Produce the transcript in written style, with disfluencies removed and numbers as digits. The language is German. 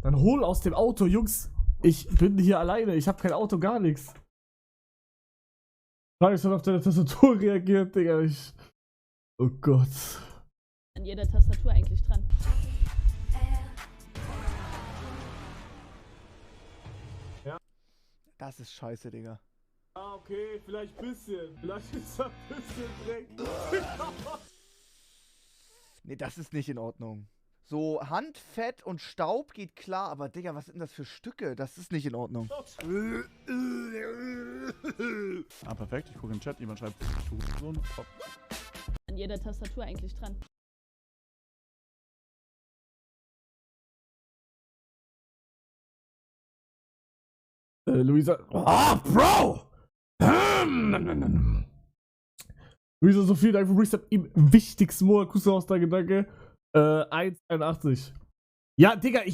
Dann hol aus dem Auto, Jungs. Ich bin hier alleine. Ich habe kein Auto, gar nichts. Frage ist, auf deine Tastatur reagiert, Digga. Oh Gott. An jeder Tastatur eigentlich dran. Das ist scheiße, Digga. Ah, okay, vielleicht ein bisschen. Vielleicht ist das ein bisschen Dreck. Nee, das ist nicht in Ordnung. So, Handfett und Staub geht klar, aber Digga, was sind denn das für Stücke? Das ist nicht in Ordnung. Ah, perfekt. Ich gucke im Chat, jemand schreibt so ein Top. An jeder Tastatur eigentlich dran. Luisa. Oh, Bro! Luisa, so vielen Dank für Resub. Im wichtigsten Monat. Kuss raus, danke. 1,81. Ja, Digga,